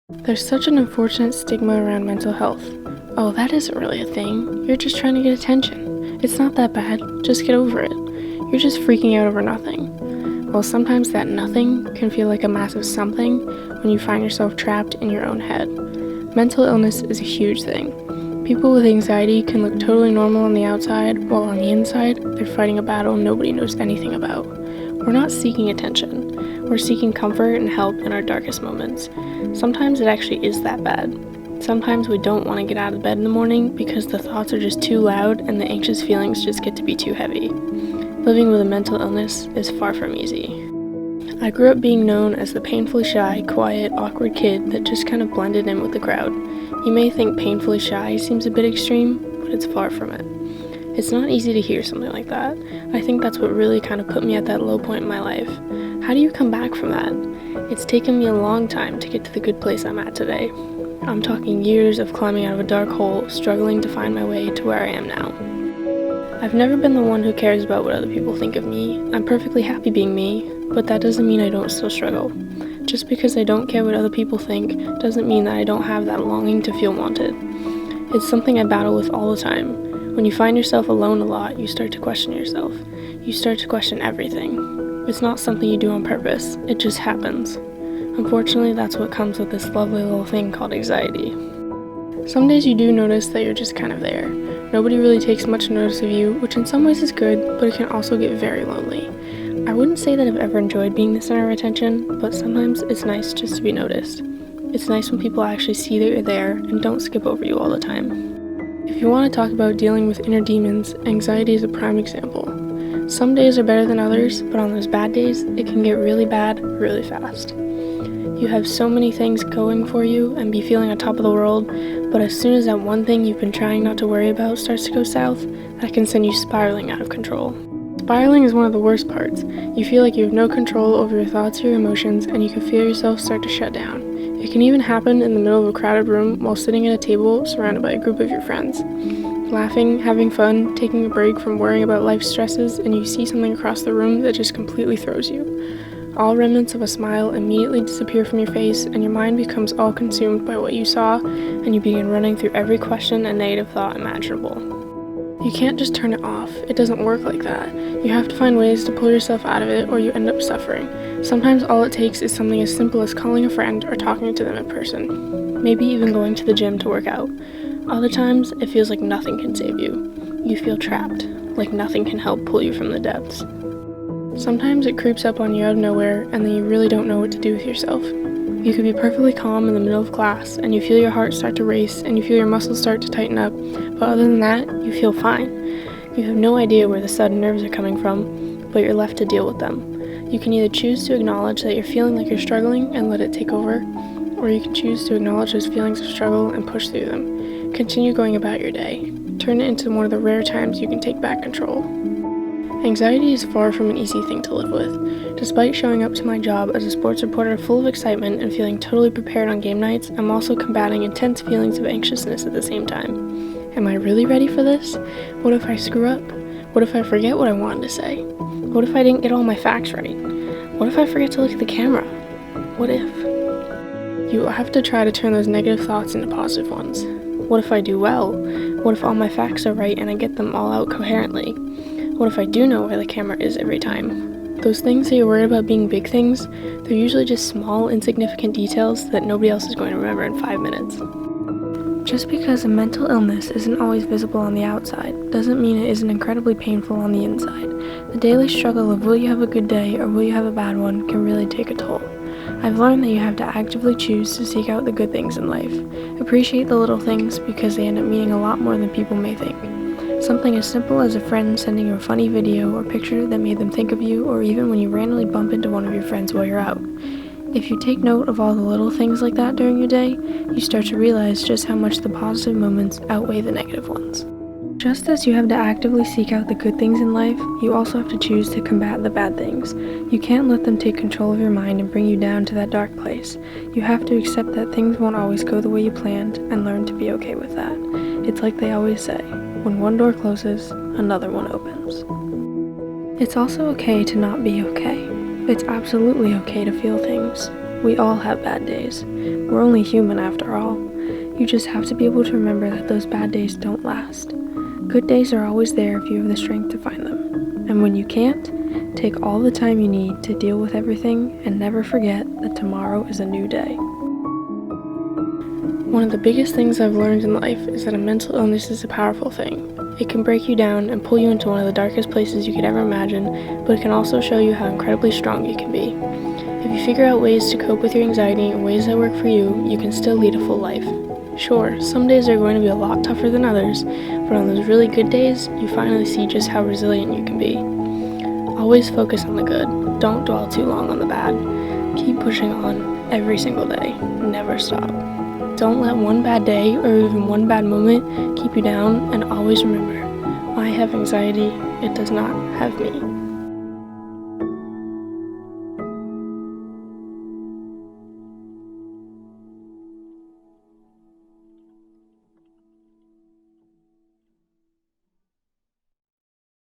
There's such an unfortunate stigma around mental health. Oh, that isn't really a thing. You're just trying to get attention. It's not that bad. Just get over it. You're just freaking out over nothing. Well, sometimes that nothing can feel like a massive something when you find yourself trapped in your own head. Mental illness is a huge thing. People with anxiety can look totally normal on the outside, while on the inside, they're fighting a battle nobody knows anything about. We're not seeking attention. We're seeking comfort and help in our darkest moments. Sometimes it actually is that bad. Sometimes we don't want to get out of bed in the morning because the thoughts are just too loud and the anxious feelings just get to be too heavy. Living with a mental illness is far from easy. I grew up being known as the painfully shy, quiet, awkward kid that just kind of blended in with the crowd. You may think painfully shy seems a bit extreme, but it's far from it. It's not easy to hear something like that. I think that's what really kind of put me at that low point in my life. How do you come back from that? It's taken me a long time to get to the good place I'm at today. I'm talking years of climbing out of a dark hole, struggling to find my way to where I am now. I've never been the one who cares about what other people think of me. I'm perfectly happy being me, but that doesn't mean I don't still struggle. Just because I don't care what other people think doesn't mean that I don't have that longing to feel wanted. It's something I battle with all the time. When you find yourself alone a lot, you start to question yourself. You start to question everything. It's not something you do on purpose, it just happens. Unfortunately, that's what comes with this lovely little thing called anxiety. Some days you do notice that you're just kind of there. Nobody really takes much notice of you, which in some ways is good, but it can also get very lonely. I wouldn't say that I've ever enjoyed being the center of attention, but sometimes it's nice just to be noticed. It's nice when people actually see that you're there and don't skip over you all the time. If you want to talk about dealing with inner demons, anxiety is a prime example. Some days are better than others, but on those bad days, it can get really bad really fast. You have so many things going for you and be feeling on top of the world, but as soon as that one thing you've been trying not to worry about starts to go south, that can send you spiraling out of control. Spiraling is one of the worst parts. You feel like you have no control over your thoughts or your emotions, and you can feel yourself start to shut down. It can even happen in the middle of a crowded room while sitting at a table surrounded by a group of your friends. Laughing, having fun, taking a break from worrying about life's stresses, and you see something across the room that just completely throws you. All remnants of a smile immediately disappear from your face, and your mind becomes all consumed by what you saw, and you begin running through every question and negative thought imaginable. You can't just turn it off. It doesn't work like that. You have to find ways to pull yourself out of it, or you end up suffering. Sometimes all it takes is something as simple as calling a friend or talking to them in person. Maybe even going to the gym to work out. Other times, it feels like nothing can save you. You feel trapped, like nothing can help pull you from the depths. Sometimes it creeps up on you out of nowhere, and then you really don't know what to do with yourself. You could be perfectly calm in the middle of class, and you feel your heart start to race, and you feel your muscles start to tighten up, but other than that, you feel fine. You have no idea where the sudden nerves are coming from, but you're left to deal with them. You can either choose to acknowledge that you're feeling like you're struggling and let it take over, or you can choose to acknowledge those feelings of struggle and push through them. Continue going about your day. Turn it into one of the rare times you can take back control. Anxiety is far from an easy thing to live with. Despite showing up to my job as a sports reporter full of excitement and feeling totally prepared on game nights, I'm also combating intense feelings of anxiousness at the same time. Am I really ready for this? What if I screw up? What if I forget what I wanted to say? What if I didn't get all my facts right? What if I forget to look at the camera? What if? You have to try to turn those negative thoughts into positive ones. What if I do well? What if all my facts are right and I get them all out coherently? What if I do know where the camera is every time? Those things that you're worried about being big things, they're usually just small, insignificant details that nobody else is going to remember in 5 minutes. Just because a mental illness isn't always visible on the outside doesn't mean it isn't incredibly painful on the inside. The daily struggle of will you have a good day or will you have a bad one can really take a toll. I've learned that you have to actively choose to seek out the good things in life. Appreciate the little things because they end up meaning a lot more than people may think. Something as simple as a friend sending you a funny video or picture that made them think of you, or even when you randomly bump into one of your friends while you're out. If you take note of all the little things like that during your day, you start to realize just how much the positive moments outweigh the negative ones. Just as you have to actively seek out the good things in life, you also have to choose to combat the bad things. You can't let them take control of your mind and bring you down to that dark place. You have to accept that things won't always go the way you planned and learn to be okay with that. It's like they always say, when one door closes, another one opens. It's also okay to not be okay. It's absolutely okay to feel things. We all have bad days. We're only human after all. You just have to be able to remember that those bad days don't last. Good days are always there if you have the strength to find them. And when you can't, take all the time you need to deal with everything and never forget that tomorrow is a new day. One of the biggest things I've learned in life is that a mental illness is a powerful thing. It can break you down and pull you into one of the darkest places you could ever imagine, but it can also show you how incredibly strong you can be. If you figure out ways to cope with your anxiety in ways that work for you, you can still lead a full life. Sure, some days are going to be a lot tougher than others, but on those really good days, you finally see just how resilient you can be. Always focus on the good. Don't dwell too long on the bad. Keep pushing on every single day. Never stop. Don't let one bad day or even one bad moment keep you down, and always remember, I have anxiety, it does not have me.